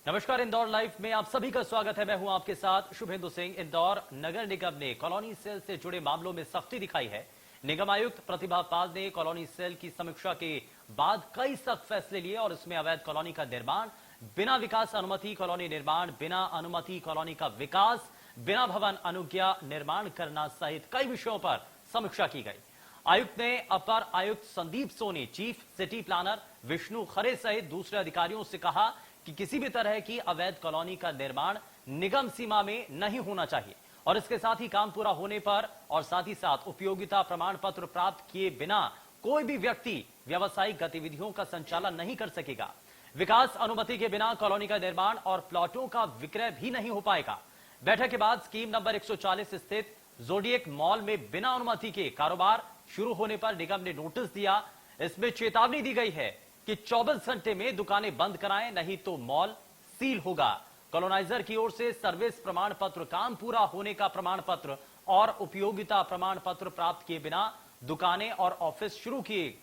नमस्कार, इंदौर लाइव में आप सभी का स्वागत है। मैं हूं आपके साथ शुभेंदु सिंह। इंदौर नगर निगम ने कॉलोनी सेल से जुड़े मामलों में सख्ती दिखाई है। निगम आयुक्त प्रतिभा पाल ने कॉलोनी सेल की समीक्षा के बाद कई सख्त फैसले लिए और इसमें अवैध कॉलोनी का निर्माण, बिना विकास अनुमति कॉलोनी निर्माण, बिना अनुमति कॉलोनी का विकास, बिना भवन अनुज्ञा निर्माण करना सहित कई विषयों पर समीक्षा की गई। आयुक्त ने अपर आयुक्त Sandeep Soni, chief city planner Vishnu Khare सहित दूसरे अधिकारियों से कहा कि किसी भी तरह की अवैध कॉलोनी का निर्माण निगम सीमा में नहीं होना चाहिए और इसके साथ ही काम पूरा होने पर और साथ ही साथ उपयोगिता प्रमाण पत्र प्राप्त किए बिना कोई भी व्यक्ति व्यावसायिक गतिविधियों का संचालन नहीं कर सकेगा। विकास अनुमति के बिना कॉलोनी का निर्माण और प्लॉटों का विक्रय भी नहीं हो पाएगा। बैठक के बाद स्कीम नंबर 140 स्थित जोडिएक मॉल में बिना अनुमति के कारोबार शुरू होने पर निगम ने नोटिस दिया। इसमें चेतावनी दी गई है कि 24 घंटे में दुकानें बंद कराएं, नहीं तो मॉल सील होगा। कॉलोनाइजर की ओर से सर्विस प्रमाण पत्र, काम पूरा होने का प्रमाण पत्र और उपयोगिता प्रमाण पत्र प्राप्त किए बिना दुकानें और ऑफिस शुरू किए,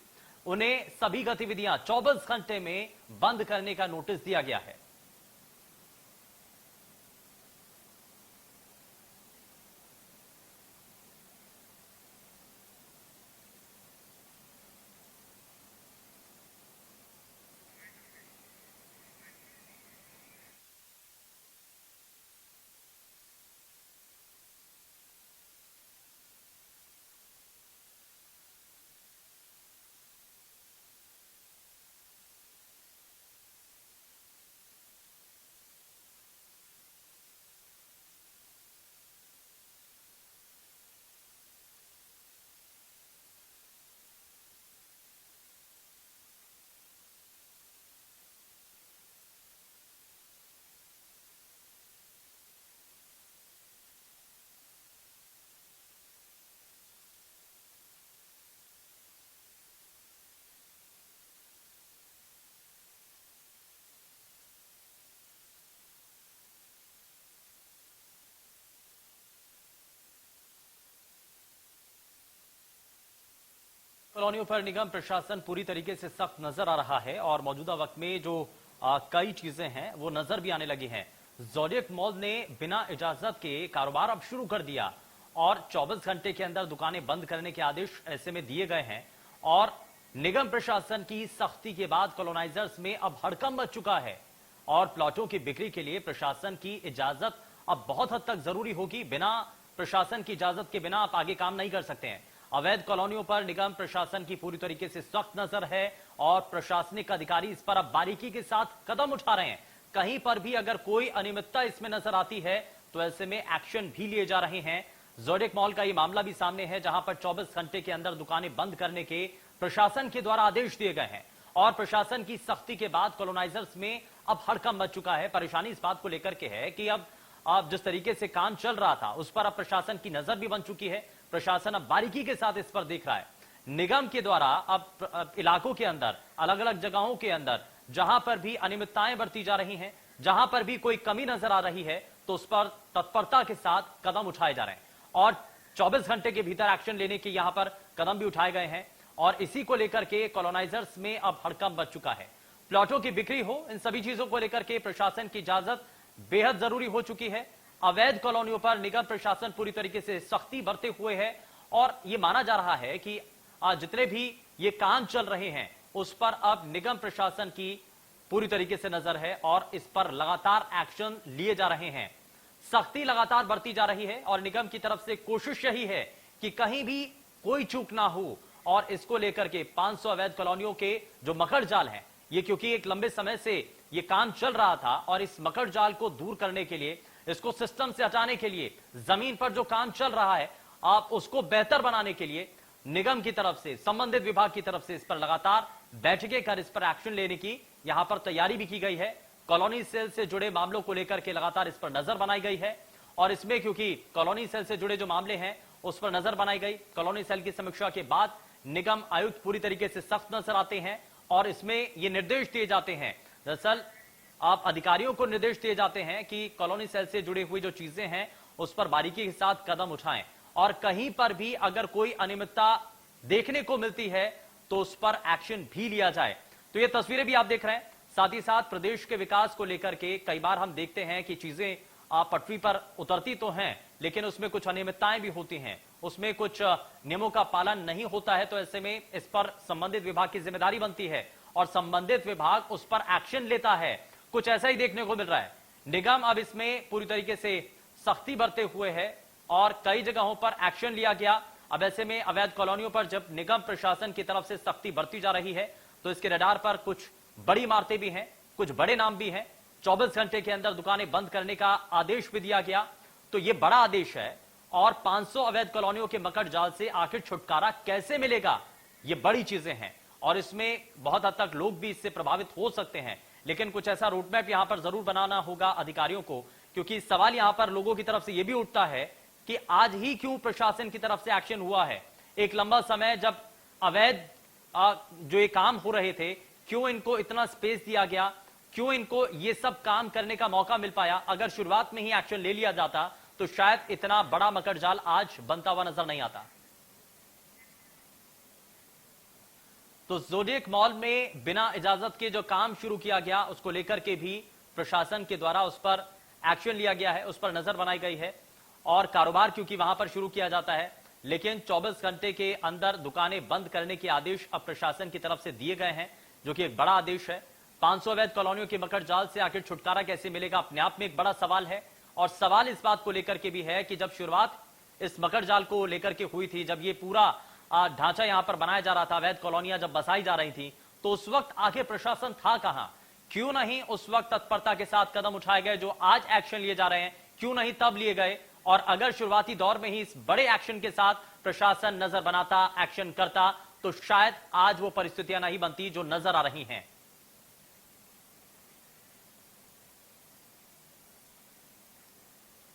उन्हें सभी गतिविधियां 24 घंटे में बंद करने का नोटिस दिया गया है। कॉलोनियों पर निगम प्रशासन पूरी तरीके से सख्त नजर आ रहा है और मौजूदा वक्त में जो कई चीजें हैं वो नजर भी आने लगी हैं। जोडिएक मॉल ने बिना इजाजत के कारोबार अब शुरू कर दिया और 24 घंटे के अंदर दुकानें बंद करने के आदेश ऐसे में दिए गए हैं और निगम प्रशासन की सख्ती के बाद कॉलोनाइजर्स में अब हड़कंप मच चुका है और प्लॉटों की बिक्री के लिए प्रशासन की इजाजत अब बहुत हद तक जरूरी होगी। बिना प्रशासन की इजाजत के बिना आप आगे काम नहीं कर सकते हैं। अवैध कॉलोनियों पर निगम प्रशासन की पूरी तरीके से सख्त नजर है और प्रशासनिक अधिकारी इस पर अब बारीकी के साथ कदम उठा रहे हैं। कहीं पर भी अगर कोई अनियमितता इसमें नजर आती है तो ऐसे में एक्शन भी लिए जा रहे हैं। जोडिएक मॉल का यह मामला भी सामने है जहां पर 24 घंटे के अंदर दुकानें बंद करने के प्रशासन के द्वारा आदेश दिए गए हैं और प्रशासन की सख्ती के बाद कॉलोनाइजर्स में अब हड़कंप मच चुका है। परेशानी इस बात को लेकर के है कि अब जिस तरीके से काम चल रहा था उस पर अब प्रशासन की नजर भी बन चुकी है। प्रशासन अब बारीकी के साथ इस पर देख रहा है। निगम के द्वारा अब इलाकों के अंदर, अलग अलग जगहों के अंदर जहां पर भी अनियमितताएं बरती जा रही हैं, जहां पर भी कोई कमी नजर आ रही है तो उस पर तत्परता के साथ कदम उठाए जा रहे हैं और 24 घंटे के भीतर एक्शन लेने के यहां पर कदम भी उठाए गए हैं और इसी को लेकर के कॉलोनाइजर्स में अब हड़कंप मच चुका है। प्लॉटों की बिक्री हो, इन सभी चीजों को लेकर के प्रशासन की इजाजत बेहद जरूरी हो चुकी है। अवैध कॉलोनियों पर निगम प्रशासन पूरी तरीके से सख्ती बरते हुए है और यह माना जा रहा है कि जितने भी ये काम चल रहे हैं उस पर अब निगम प्रशासन की पूरी तरीके से नजर है और इस पर लगातार एक्शन लिए जा रहे हैं। सख्ती लगातार बरती जा रही है और निगम की तरफ से कोशिश यही है कि कहीं भी कोई चूक ना हो और इसको लेकर के 500 अवैध कॉलोनियों के जो मकड़ जाल हैं, ये क्योंकि एक लंबे समय से ये काम चल रहा था और इस मकड़ जाल को दूर करने के लिए, इसको सिस्टम से हटाने के लिए, जमीन पर जो काम चल रहा है आप उसको बेहतर बनाने के लिए निगम की तरफ से, संबंधित विभाग की तरफ से इस पर लगातार बैठकें कर इस पर एक्शन लेने की यहां पर तैयारी भी की गई है। कॉलोनी सेल से जुड़े मामलों को लेकर के लगातार इस पर नजर बनाई गई है और इसमें क्योंकि कॉलोनी सेल से जुड़े जो मामले हैं उस पर नजर बनाई गई। कॉलोनी सेल की समीक्षा के बाद निगम आयुक्त पूरी तरीके से सख्त नजर आते हैं और इसमें ये निर्देश दिए जाते हैं, दरअसल आप अधिकारियों को निर्देश दिए जाते हैं कि कॉलोनी सेल से जुड़ी हुई जो चीजें हैं उस पर बारीकी के साथ कदम उठाएं और कहीं पर भी अगर कोई अनियमितता देखने को मिलती है तो उस पर एक्शन भी लिया जाए। तो ये तस्वीरें भी आप देख रहे हैं, साथ ही साथ प्रदेश के विकास को लेकर के कई बार हम देखते हैं कि चीजें पटरी पर उतरती तो हैं, लेकिन उसमें कुछ अनियमितताएं भी होती हैं, उसमें कुछ नियमों का पालन नहीं होता है। तो ऐसे में इस पर संबंधित विभाग की जिम्मेदारी बनती है और संबंधित विभाग उस पर एक्शन लेता है। कुछ ऐसा ही देखने को मिल रहा है। निगम अब इसमें पूरी तरीके से सख्ती बरते हुए है और कई जगहों पर एक्शन लिया गया। अब ऐसे में अवैध कॉलोनियों पर जब निगम प्रशासन की तरफ से सख्ती बरती जा रही है तो इसके रडार पर कुछ बड़ी इमारतें भी हैं, कुछ बड़े नाम भी हैं। 24 घंटे के अंदर दुकानें बंद करने का आदेश भी दिया गया। तो यह बड़ा आदेश है और 500 अवैध कॉलोनियों के मकड़ जाल से आखिर छुटकारा कैसे मिलेगा, ये बड़ी चीजें हैं और इसमें बहुत हद तक लोग भी इससे प्रभावित हो सकते हैं। लेकिन कुछ ऐसा रोडमैप यहां पर जरूर बनाना होगा अधिकारियों को, क्योंकि सवाल यहां पर लोगों की तरफ से यह भी उठता है कि आज ही क्यों प्रशासन की तरफ से एक्शन हुआ है। एक लंबा समय जब अवैध जो ये काम हो रहे थे, क्यों इनको इतना स्पेस दिया गया, क्यों इनको ये सब काम करने का मौका मिल पाया। अगर शुरुआत में ही एक्शन ले लिया जाता तो शायद इतना बड़ा मकड़ जाल आज बनता हुआ नजर नहीं आता। तो ज़ोडिएक मॉल में बिना इजाजत के जो काम शुरू किया गया उसको लेकर के भी प्रशासन के द्वारा उस पर एक्शन लिया गया है, उस पर नजर बनाई गई है और कारोबार क्योंकि वहां पर शुरू किया जाता है, लेकिन 24 घंटे के अंदर दुकानें बंद करने के आदेश अब प्रशासन की तरफ से दिए गए हैं, जो कि एक बड़ा आदेश है। 500 अवैध कॉलोनियों के मकड़ जाल से आखिर छुटकारा कैसे मिलेगा, अपने आप में एक बड़ा सवाल है। और सवाल इस बात को लेकर के भी है कि जब शुरुआत इस मकड़ जाल को लेकर के हुई थी, जब ये पूरा ढांचा यहां पर बनाया जा रहा था, अवैध कॉलोनियां जब बसाई जा रही थी, तो उस वक्त आखिर प्रशासन था कहां? क्यों नहीं उस वक्त तत्परता के साथ कदम उठाए गए जो आज एक्शन लिए जा रहे हैं, क्यों नहीं तब लिए गए? और अगर शुरुआती दौर में ही इस बड़े एक्शन के साथ प्रशासन नजर बनाता, एक्शन करता, तो शायद आज वो परिस्थितियां नहीं बनती जो नजर आ रही हैं।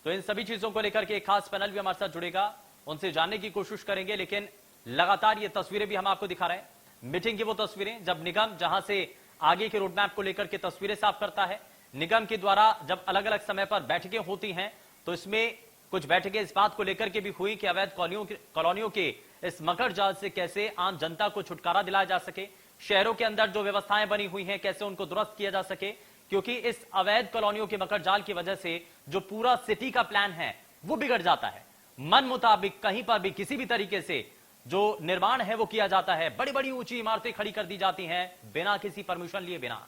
तो इन सभी चीजों को लेकर के एक खास पैनल भी हमारे साथ जुड़ेगा, उनसे जानने की कोशिश करेंगे। लेकिन लगातार ये तस्वीरें भी हम आपको दिखा रहे हैं, मीटिंग की वो तस्वीरें जब निगम जहां से आगे के रोडमैप को लेकर के तस्वीरें साफ करता है। निगम के द्वारा जब अलग अलग समय पर बैठकें होती हैं तो इसमें कुछ बैठकें इस बात को लेकर के भी हुई कि अवैध कॉलोनियों के इस मकड़ जाल से कैसे आम जनता को छुटकारा दिलाया जा सके, शहरों के अंदर जो व्यवस्थाएं बनी हुई हैं कैसे उनको दुरुस्त किया जा सके, क्योंकि इस अवैध कॉलोनियों के मकड़ जाल की वजह से जो पूरा सिटी का प्लान है वो बिगड़ जाता है। मन मुताबिक कहीं पर भी किसी भी तरीके से जो निर्माण है वो किया जाता है, बड़ी बड़ी ऊंची इमारतें खड़ी कर दी जाती हैं बिना किसी परमिशन लिए बिना।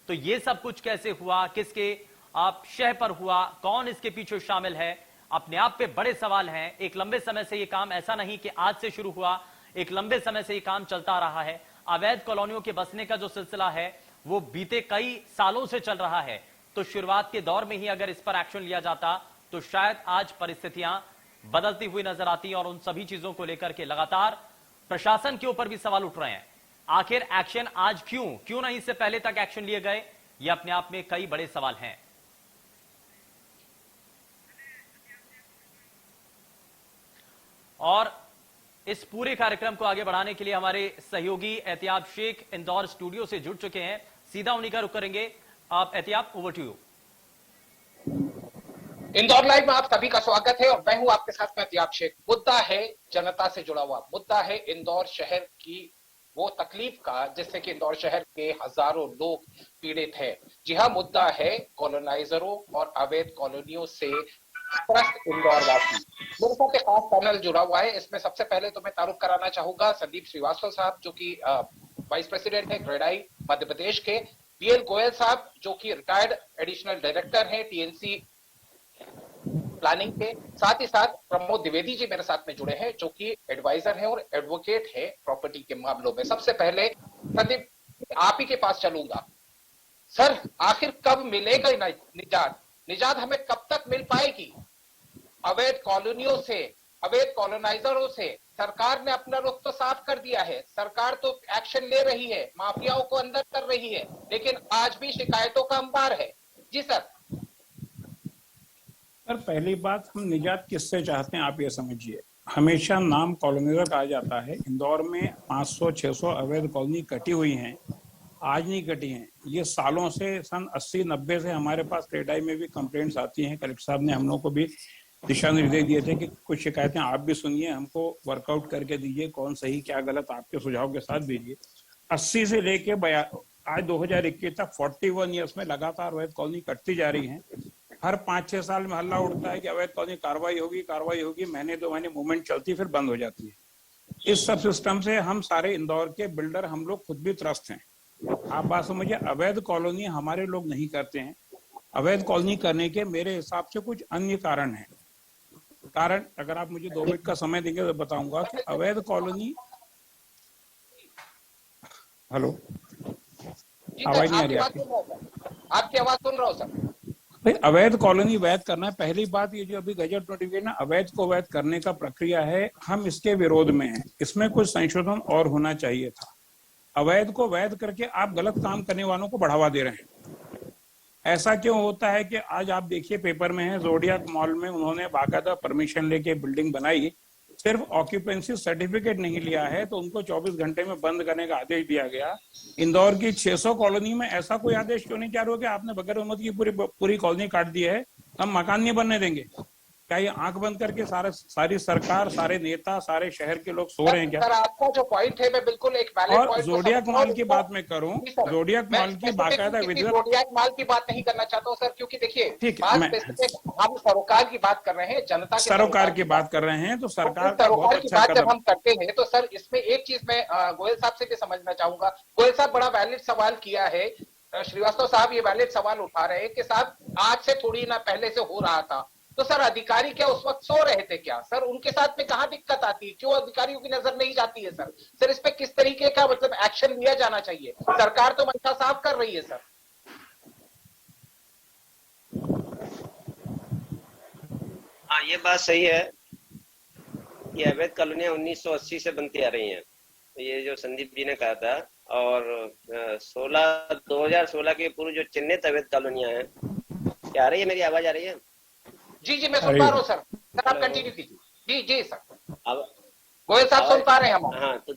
तो ये सब कुछ कैसे हुआ, किसके आप शह पर हुआ, कौन इसके पीछे शामिल है, अपने आप पे बड़े सवाल हैं। एक लंबे समय से ये काम ऐसा नहीं कि आज से शुरू हुआ, एक लंबे समय से ये काम चलता रहा है। अवैध कॉलोनियों के बसने का जो सिलसिला है वो बीते कई सालों से चल रहा है। तो शुरुआत के दौर में ही अगर इस पर एक्शन लिया जाता तो शायद आज परिस्थितियां बदलती हुई नजर आती और उन सभी चीजों को लेकर के लगातार प्रशासन के ऊपर भी सवाल उठ रहे हैं। आखिर एक्शन आज क्यों नहीं इससे पहले तक एक्शन लिए गए, ये अपने आप में कई बड़े सवाल हैं। और इस पूरे कार्यक्रम को आगे बढ़ाने के लिए हमारे सहयोगी एहतियाब शेख इंदौर स्टूडियो से जुड़ चुके हैं, सीधा उन्हीं का रुख करेंगे। आप एहतियाब, over to you. Indore live में आप सभी का स्वागत है और मैं हूं आपके साथ में एहतियाब शेख। मुद्दा है जनता से जुड़ा हुआ, मुद्दा है इंदौर शहर की वो तकलीफ का जिससे कि इंदौर शहर के हजारों लोग पीड़ित हैं। जी हाँ, मुद्दा है कॉलोनाइजरों और अवैध कॉलोनियों से त्रस्त इंदौर वासी। मेरे साथ एक खास पैनल जुड़ा हुआ है। इसमें सबसे पहले तो मैं तारुफ कराना चाहूंगा संदीप श्रीवास्तव साहब जो कि वाइस प्रेसिडेंट है क्रेडाई मध्य प्रदेश के, DL गोयल साहब जो कि रिटायर्ड एडिशनल डायरेक्टर हैं TNC प्लानिंग के, साथ ही साथ प्रमोद द्विवेदी जी मेरे साथ में जुड़े हैं जो कि एडवाइजर हैं और एडवोकेट है प्रॉपर्टी के मामलों में। सबसे पहले संदीप आप ही के पास चलूंगा। सर, आखिर कब मिलेगा निजात हमें कब तक मिल पाएगी? अवैध कॉलोनियों से, अवैध कॉलोनाइजरों से सरकार ने अपना रुख तो साफ कर दिया है, सरकार तो एक्शन ले रही है, माफियाओं को अंदर कर रही है, लेकिन आज भी शिकायतों का अंबार है। जी सर। सर, पहली बात, हम निजात किससे चाहते हैं आप ये समझिए। हमेशा नाम कॉलोनाइजर का आ जाता है। इंदौर में 500-600 अवैध कॉलोनी कटी हुई हैं, आज नहीं कटी हैं, ये सालों से, सन 80-90 से हमारे पास क्रेडाई में भी कंप्लेंट्स आती हैं। कलेक्टर साहब ने हम लोग को भी दिशा निर्देश दिए थे कि कुछ शिकायतें आप भी सुनिए, हमको वर्कआउट करके दीजिए, कौन सही क्या गलत आपके सुझाव के साथ दीजिए। 80 से लेके आज 2021 तक 41 ईयर्स में लगातार अवैध कॉलोनी कटती जा रही है। हर 5-6 साल में हल्ला उठता है कि अवैध कॉलोनी कार्रवाई होगी, महीने 2 महीने मूवमेंट चलती फिर बंद हो जाती है। इस सब सिस्टम से हम सारे इंदौर के बिल्डर हम लोग खुद भी त्रस्त हैं। आप बात समझिए, अवैध कॉलोनी हमारे लोग नहीं करते हैं। अवैध कॉलोनी करने के मेरे हिसाब से कुछ अन्य कारण है। कारण अगर आप मुझे 2 मिनट का समय देंगे तो बताऊंगा कि अवैध कॉलोनी, हेलो, आवाज नहीं आ रही आपकी आवाज सुन रहा हूँ सर। भाई, अवैध कॉलोनी वैध करना है। पहली बात, ये जो अभी गजट नोटिफिकेशन अवैध को वैध करने का प्रक्रिया है, हम इसके विरोध में हैं। इसमें कुछ संशोधन और होना चाहिए था। अवैध को वैध करके आप गलत काम करने वालों को बढ़ावा दे रहे हैं। ऐसा क्यों होता है कि आज आप देखिए पेपर में है, जोडियाक मॉल में उन्होंने बाकायदा परमिशन लेके बिल्डिंग बनाई, सिर्फ ऑक्यूपेंसी सर्टिफिकेट नहीं लिया है तो उनको 24 घंटे में बंद करने का आदेश दिया गया। इंदौर की 600 कॉलोनी में ऐसा कोई आदेश क्यों नहीं जारी हो कि आपने बगैर अनुमति की पूरी कॉलोनी काट दी है, हम मकान नहीं बनने देंगे? क्या ये आंख बंद करके सारी सरकार, सारे नेता, सारे शहर के लोग सो रहे हैं क्या? सर, आपका जो पॉइंट है मैं बिल्कुल एक वैलिड और पॉइंट जोडियाक मॉल की बात मैं करूं, जोडियाक मॉल की बाकायदा जोडियाक मॉल की बात नहीं करना चाहता हूं सर, क्योंकि देखिए हम सरोकार की बात कर रहे हैं, जनता की सरोकार की बात कर रहे हैं, तो सरकार का बहुत की अच्छा बात जब कदम। हम करते हैं तो सर इसमें एक चीज मैं गोयल साहब से भी समझना चाहूंगा। गोयल साहब बड़ा वैलिड सवाल किया है, श्रीवास्तव साहब ये वैलिड सवाल उठा रहे हैं कि साहब आज से थोड़ी ना पहले से हो रहा था, तो सर अधिकारी क्या उस वक्त सो रहे थे क्या? सर उनके साथ में कहां दिक्कत आती है? क्यों अधिकारियों की नजर नहीं जाती है सर? सर इस पे किस तरीके का मतलब एक्शन लिया जाना चाहिए? सरकार तो मंशा साफ कर रही है सर। हाँ, ये बात सही है कि अवैध कॉलोनियां 1980 से बनती आ रही हैं। ये जो संदीप जी ने कहा था, और 2016 के पूर्व जो चिन्हित अवैध कॉलोनियां हैं, क्या आ रही है? मेरी आवाज आ रही है? जी मैं सुन पा रहा हूँ सर। सर आप कंटिन्यू कीजिए। जी सर, गोयल साहब सुन पा रहे हैं हम। हाँ, तो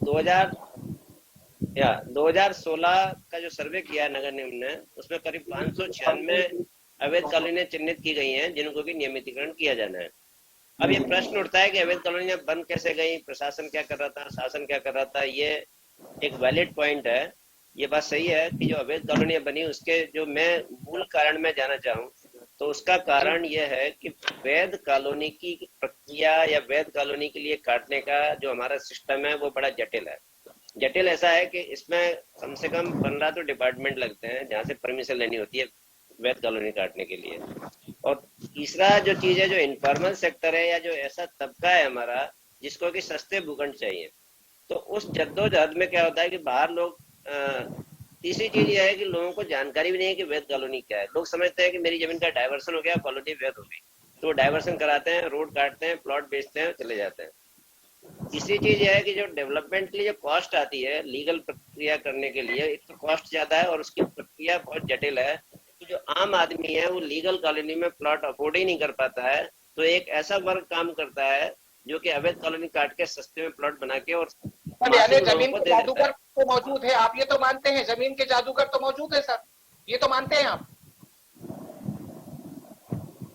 2016 का जो सर्वे किया है नगर निगम ने, उसमें करीब 596 अवैध कॉलोनियां चिन्हित की गई हैं जिनको भी नियमितीकरण किया जाना है। अब ये प्रश्न उठता है कि अवैध कॉलोनियां बंद कैसे गई, प्रशासन क्या कर रहा था, शासन क्या कर रहा था? ये एक वैलिड पॉइंट है। ये बात सही है कि जो अवैध कॉलोनियां बनी उसके जो मैं मूल कारण में जाना चाहूँ तो उसका कारण यह है कि वैध कॉलोनी की प्रक्रिया या वैध कॉलोनी के लिए काटने का जो हमारा सिस्टम है वो बड़ा जटिल है। जटिल ऐसा है कि इसमें कम से कम 15 तो डिपार्टमेंट लगते हैं जहाँ से परमिशन लेनी होती है वैध कॉलोनी काटने के लिए। और तीसरा जो चीज है, जो इनफॉर्मल सेक्टर है या जो ऐसा तबका है हमारा जिसको कि सस्ते भूखंड चाहिए, तो उस जद्दोजहद में क्या होता है कि बाहर लोग तीसरी चीज यह है कि लोगों को जानकारी भी नहीं है कि वैध कॉलोनी क्या है। लोग समझते हैं कि मेरी जमीन का डाइवर्सन हो गया, कॉलोनी वैध हो गई, तो डाइवर्सन कराते हैं, रोड काटते हैं, प्लॉट बेचते हैं, चले जाते हैं। तीसरी चीज यह है कि जो डेवलपमेंट के लिए जो कॉस्ट आती है लीगल प्रक्रिया करने के लिए, एक तो कॉस्ट ज्यादा है और उसकी प्रक्रिया बहुत जटिल है। तो जो आम आदमी है वो लीगल कॉलोनी में प्लॉट अफोर्ड ही नहीं कर पाता है, तो एक ऐसा वर्ग काम करता है जो कि अवैध कॉलोनी काट के सस्ते में प्लॉट बना के और जमीन के जादूगर तो मौजूद है, आप ये तो मानते हैं? जमीन के जादूगर तो मौजूद है सर, ये तो मानते हैं आप?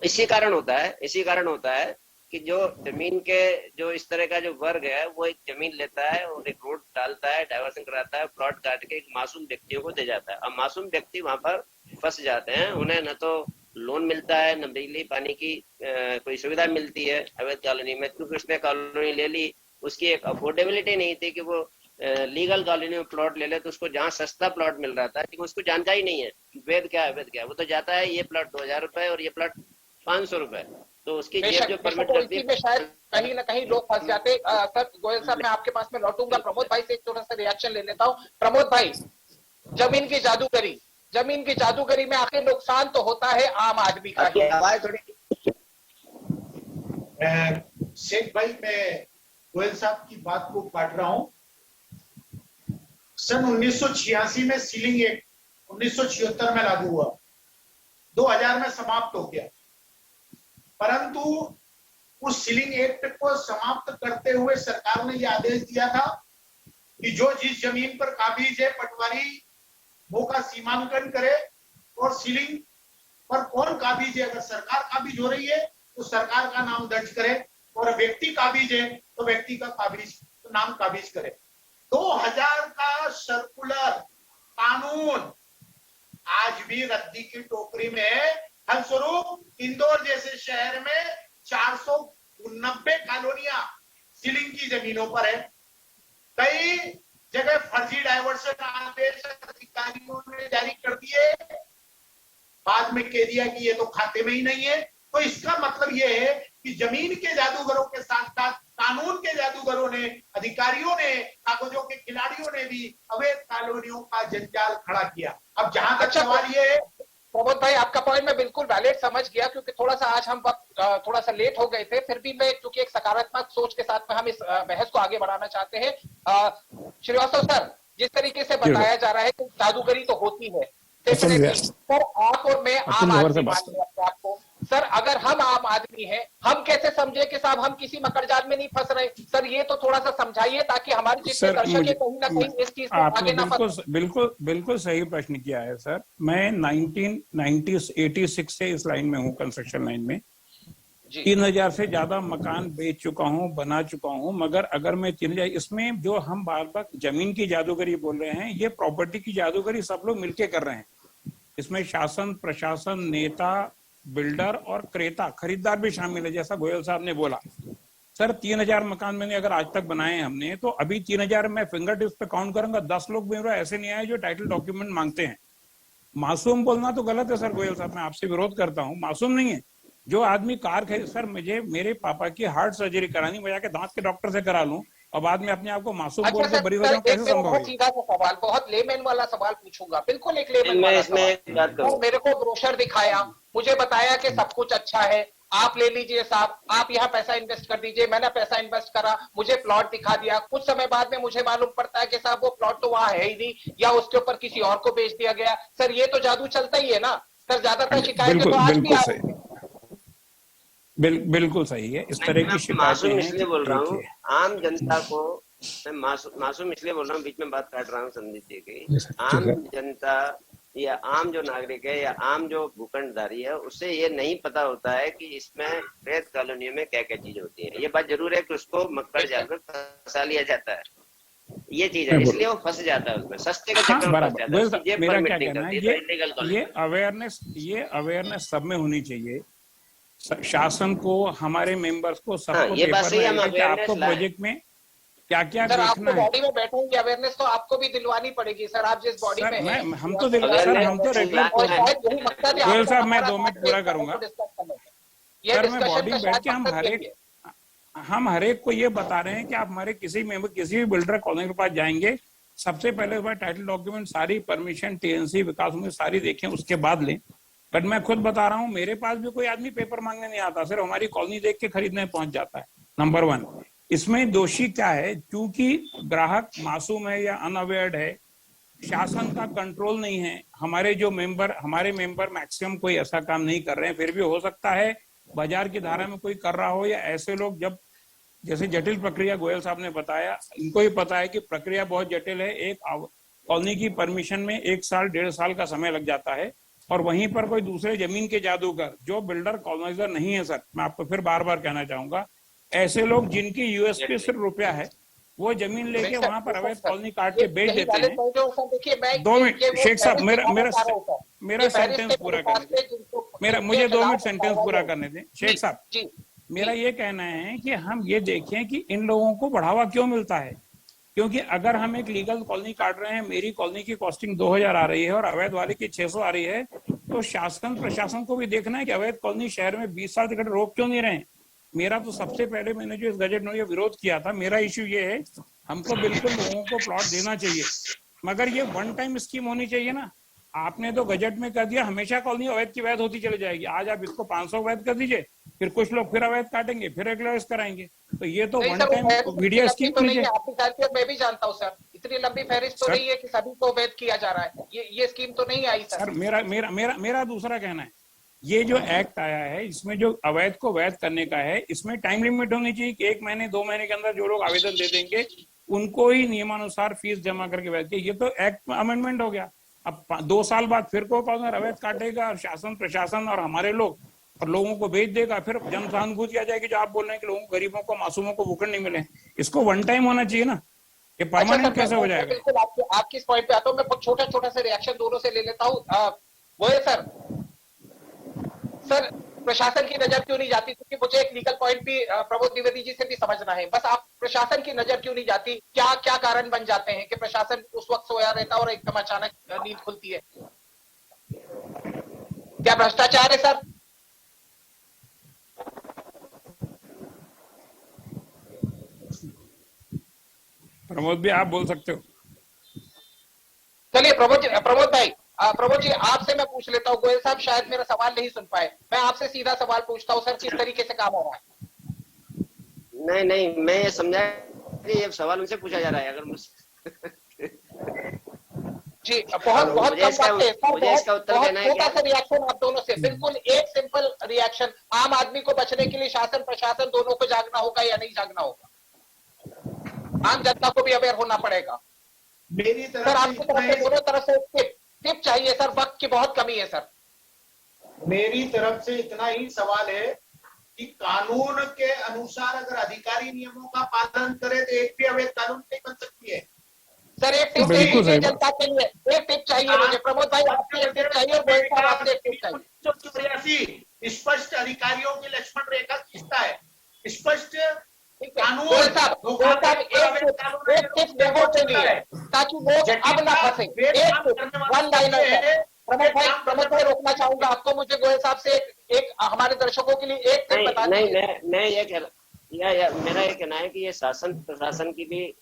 इसी कारण होता है कि जो जमीन के जो इस तरह का जो वर्ग है वो एक जमीन लेता है और एक रोड डालता है, डाइवर्सन कराता है, प्लॉट काट के एक मासूम व्यक्तियों को दे जाता है। अब मासूम व्यक्ति वहां पर फंस जाते हैं, उन्हें न तो लोन मिलता है, न बिजली पानी की कोई सुविधा मिलती है अवैध कॉलोनी में, क्योंकि उसने कॉलोनी ले ली, उसकी एक अफोर्डेबिलिटी नहीं थी कि वो लीगल कॉलोनी में प्लॉट ले ले, तो उसको जहाँ सस्ता प्लॉट मिल रहा था लेकिन उसको जानकारी नहीं है वैध क्या है, वैध क्या है। वो तो जाता है ये प्लॉट 2000 रुपए और ये प्लॉट 500 रुपए, तो उसकी जेब जो परमिट करती है, शायद कहीं ना कहीं लोग फंस जाते। सर गोयल साहब मैं आपके पास में लौटूंगा, प्रमोद भाई से एक थोड़ा सा रिएक्शन ले लेता हूँ। प्रमोद भाई, जमीन की जादूगरी में आखिर नुकसान तो होता है आम आदमी का। शेख भाई, मैं गोयल साहब की बात को काट रहा हूं। सन 1986 में सीलिंग एक्ट 1976 में लागू हुआ, 2000 में समाप्त हो गया, परंतु उस सीलिंग एक्ट को समाप्त करते हुए सरकार ने यह आदेश दिया था कि जो जिस जमीन पर काबिज है पटवारी वो का सीमांकन करे, और सीलिंग पर कौन काबिज है, अगर सरकार काबिज हो रही है तो सरकार का नाम दर्ज करे, और व्यक्ति काबिज है तो व्यक्ति का नाम काबिज करे। 2000 का सर्कुलर कानून आज भी रद्दी की टोकरी में है। फलस्वरूप इंदौर जैसे शहर में 490 कॉलोनियां सीलिंग की जमीनों पर है। कई जगह फर्जी डायवर्सन आदेश अधिकारियों ने जारी कर दिए, बाद में कह दिया कि ये तो खाते में ही नहीं है। तो इसका मतलब ये है कि जमीन के जादूगरों के साथ साथ कानून के जादूगरों ने, अधिकारियों ने, कागजों के खिलाड़ियों ने भी अवैध कॉलोनियों का जंजाल खड़ा किया। अब जहां तक सवाल ये है, प्रमोद भाई आपका पॉइंट मैं बिल्कुल वैलिड समझ गया, क्योंकि थोड़ा सा आज हम वक्त थोड़ा सा लेट हो गए थे, फिर भी मैं क्योंकि एक सकारात्मक सोच के साथ में हम इस बहस को आगे बढ़ाना चाहते हैं। श्रीवास्तव सर, जिस तरीके से बताया जा रहा है कि जादूगरी तो होती है, सर आप और मैं आम आदमी मानते हैं अपने आप को। सर अगर हम आम आदमी हैं, हम कैसे समझे कि साहब हम किसी मकड़जाल में नहीं फंस रहे? सर ये तो थोड़ा सा समझाइए ताकि हमारे जितने दर्शक है कहीं ना कहीं इस चीज में आगे ना फंसे। बिल्कुल सही प्रश्न किया है सर। मैं 1986 से इस लाइन में हूँ, कंस्ट्रक्शन लाइन में। 3000 से ज्यादा मकान बेच चुका हूँ, बना चुका हूँ। मगर अगर मैं 3000, इसमें जो हम बार बार जमीन की जादूगरी बोल रहे हैं, ये प्रॉपर्टी की जादूगरी सब लोग मिलके कर रहे हैं। इसमें शासन, प्रशासन, नेता, बिल्डर और क्रेता, खरीदार भी शामिल है, जैसा गोयल साहब ने बोला। सर 3000 मकान मैंने अगर आज तक बनाए हैं हमने, तो अभी 3000 मैं फिंगर टिप्स पे काउंट करूंगा, 10 लोग मेरे ऐसे नहीं आए जो टाइटल डॉक्यूमेंट मांगते हैं। मासूम बोलना तो गलत है सर गोयल साहब, मैं आपसे विरोध करता हूँ। मासूम नहीं है जो आदमी कार खरीद, सर मुझे मेरे पापा की हार्ट सर्जरी करानी, मैं जाके दांत के डॉक्टर से करा लूं और बाद में अपने आप को मासूम बोल के बरी हो जाऊं, कैसे संभव है? सीधा सा सवाल, बहुत लेमैन वाला सवाल पूछूंगा, बिल्कुल एक लेमैन वाला सवाल। मेरे को ब्रोशर दिखाया, मुझे बताया कि सब कुछ अच्छा है, आप ले लीजिए साहब, आप यहाँ पैसा इन्वेस्ट कर दीजिए। मैंने पैसा इन्वेस्ट करा, मुझे प्लॉट दिखा दिया। कुछ समय बाद में मुझे मालूम पड़ता है कि साहब वो प्लॉट तो वहां है ही नहीं, या उसके ऊपर किसी और को बेच दिया गया। सर ये तो जादू चलता ही है ना सर, ज्यादातर शिकायतें तो आज भी आ रही है। बिल्कुल सही है, इस तरह की शिकायतें। मासूम इसलिए बोल रहा हूँ, आम जनता को मैं मासूम इसलिए बोल रहा हूँ, बीच में बात काट रहा हूँ संदीप जी की। आम जनता या आम जो नागरिक है या आम जो भूखंडधारी है, उससे ये नहीं पता होता है कि इसमें अवैध कॉलोनियों में क्या क्या चीज होती है। ये बात जरूर है कि उसको मक्कड़ जाल पर फंसा लिया जाता है, ये चीज है, इसलिए वो फंस जाता है उसमें, सस्ते का चक्कर में फंस जाता है। मेरा क्या कहना है, ये अवेयरनेस सब में होनी चाहिए। शासन को, हमारे मेंबर्स को, सबको पेपर में आपको प्रोजेक्ट में क्या क्या देखना है। बॉडी में बैठेंगे, अवेयरनेस तो आपको भी दिलवानी पड़ेगी सर, आप जिस बॉडी में हैं। हम तो रेगुलर। गोयल साहब मैं 2 मिनट पूरा करूंगा सर। मैं बॉडी में बैठ के हम हर एक को ये बता रहे हैं कि आप हमारे किसी भी बिल्डर कॉलोनी के पास जाएंगे, सबसे पहले टाइटल डॉक्यूमेंट, सारी परमिशन, टीएनसी, विकास में सारी देखें, उसके बाद लें। बट मैं खुद बता रहा हूँ, मेरे पास भी कोई आदमी पेपर मांगने नहीं आता, सिर्फ हमारी कॉलोनी देख के खरीदने पहुंच जाता है। नंबर 1, इसमें दोषी क्या है? क्योंकि ग्राहक मासूम है या अनअवेयर्ड है, शासन का कंट्रोल नहीं है। हमारे मेंबर मैक्सिमम कोई ऐसा काम नहीं कर रहे हैं। फिर भी हो सकता है बाजार की धारा में कोई कर रहा हो, या ऐसे लोग जब जैसे जटिल प्रक्रिया गोयल साहब ने बताया, इनको ही पता है कि प्रक्रिया बहुत जटिल है। एक कॉलोनी की परमिशन में 1 साल 1.5 साल का समय लग जाता है, और वहीं पर कोई दूसरे जमीन के जादूगर जो बिल्डर कॉलोनाइजर नहीं है, सर मैं आपको फिर बार बार कहना चाहूंगा, ऐसे लोग जिनकी यूएसपी सिर्फ रुपया है, वो जमीन लेके वहां पर अवैध कॉलोनी काट के बेच देते हैं। 2 मिनट शेख साहब, मेरा सेंटेंस पूरा करने दें, मुझे 2 मिनट सेंटेंस पूरा करने दें शेख साहब। मेरा ये कहना है कि हम ये देखें कि इन लोगों को बढ़ावा क्यों मिलता है। क्योंकि अगर हम एक लीगल कॉलोनी काट रहे हैं, मेरी कॉलोनी की कॉस्टिंग 2000 आ रही है और अवैध वाले की 600 आ रही है, तो शासन प्रशासन को भी देखना है कि अवैध कॉलोनी शहर में 20 साल तक रोक क्यों नहीं रहे। मेरा तो सबसे पहले मैंने जो इस गजट में विरोध किया था, मेरा इश्यू ये है, हमको बिल्कुल लोगों को प्लॉट देना चाहिए, मगर ये 1 टाइम स्कीम होनी चाहिए ना। आपने तो गजट में कर दिया हमेशा कॉलोनी अवैध की वैध होती चली जाएगी। आज आप इसको 500 वैध कर दीजिए, फिर कुछ लोग फिर अवैध काटेंगे, फिर रेगुलराइज कराएंगे, तो ये तो 1 टाइम मीडिया स्कीम तो नहीं है। आपकी साथियत मैं भी जानता हूँ सर, इतनी लंबी फहरिस्त तो नहीं है कि सभी को अवैध किया जा रहा है। ये स्कीम तो नहीं आई सर। मेरा दूसरा कहना है, ये जो एक्ट आया है, इसमें जो अवैध को वैध करने का है, इसमें टाइम लिमिट होनी चाहिए कि 1 महीने 2 महीने के अंदर जो लोग आवेदन दे देंगे उनको ही नियमानुसार फीस जमा करके वैध किया। ये तो एक्ट में अमेंडमेंट हो गया। अब 2 साल बाद फिर को अवैध काटेगा, और शासन प्रशासन और हमारे लोग और लोगों को बेच देगा, फिर जन सहानुभूति आ जाएगी। जो आप बोल रहे हैं कि लोगों, गरीबों को, मासूमों को भूखंड नहीं मिले, इसको 1 टाइम होना चाहिए ना। ये परमानेंट कैसे हो मैं जाएगा? बिल्कुल आपकी इस पॉइंट पे आता हूँ। मैं छोटा छोटा सा रिएक्शन दोनों से ले लेता हूँ। गोयल सर प्रशासन की नजर क्यों नहीं जाती, क्योंकि मुझे एक लीगल पॉइंट भी प्रमोद द्विवेदी जी से भी समझना है। बस आप प्रशासन की नजर क्यों नहीं जाती, क्या क्या कारण बन जाते हैं कि प्रशासन उस वक्त सोया रहता है और एकदम अचानक नींद खुलती है? क्या भ्रष्टाचार है सर? प्रमोद भी आप बोल सकते हो। चलिए प्रमोद जी आपसे मैं पूछ लेता हूँ। गोयल साहब शायद मेरा सवाल नहीं सुन पाए, मैं आपसे सीधा सवाल पूछता हूँ सर, किस तरीके से काम हो रहा है? नहीं, मैं ये समझा कि ये सवाल उनसे पूछा जा रहा है। अगर मुझसे जी बहुत बहुत मुझे कम इसका बातें सर, मुझे इसका उत्तर बहुत देना है छोटा क्या? सा रिएक्शन आप दोनों से, बिल्कुल एक सिंपल रिएक्शन। आम आदमी को बचने के लिए शासन प्रशासन दोनों को जागना होगा या नहीं जागना होगा? आम जनता को भी अवेयर होना पड़ेगा। मेरी सर तरफ आपकी तरफ से दोनों तरफ से टिप चाहिए सर, वक्त की बहुत कमी है सर। मेरी तरफ से इतना ही सवाल है कि कानून के अनुसार अगर अधिकारी नियमों का पालन करे तो एक भी अवैध कानून नहीं बन सकती है। सर एक टिप बिल्कुल चाहिए सही जनता के लिए, एक टिप चाहिए मुझे। प्रमोद भाई आपसे एक टिप चाहिए और गोयल साहब आपसे एक टिप चाहिए। स्पष्ट अधिकारियों की लक्ष्मण रेखा खींचता है, स्पष्ट कानून। गोयल साहब एक टिप लोगों के लिए ताकि वो अब ना फंसे। एक टिप, वन लाइनर है। प्रमोद भाई रोकना चाहूंगा आपको। मुझे गोयल साहब से एक हमारे दर्शकों के लिए एक टिप बता दीजिए। मैं ये कह या मेरा ये कहना है कि ये शासन प्रशासन की भी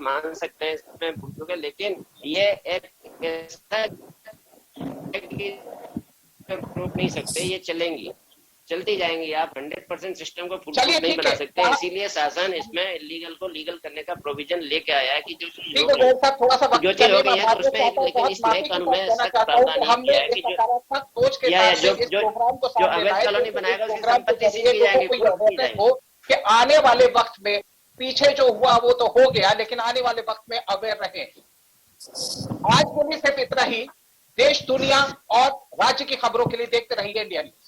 मान सकते हैं इसमें भूल चुके, लेकिन ये एक ऐसा प्रूफ नहीं सकते, ये चलेंगी चलती जाएंगी। आप 100% सिस्टम को फुल नहीं बना सकते, इसीलिए शासन इसमें इलीगल को लीगल करने का प्रोविजन लेके आया है कि जो चीज हो गई है उस पर, लेकिन इस नए कानून में सख्त प्रावधान किया है कि जो अवैध कॉलोनी बनाएगा उसकी संपत्ति सीज की जाएगी। कि आने वाले वक्त में पीछे जो हुआ वो तो हो गया, लेकिन आने वाले वक्त में अवेयर रहे। आज के लिए सिर्फ इतना ही। देश दुनिया और राज्य की खबरों के लिए देखते रहिए इंडिया न्यूज।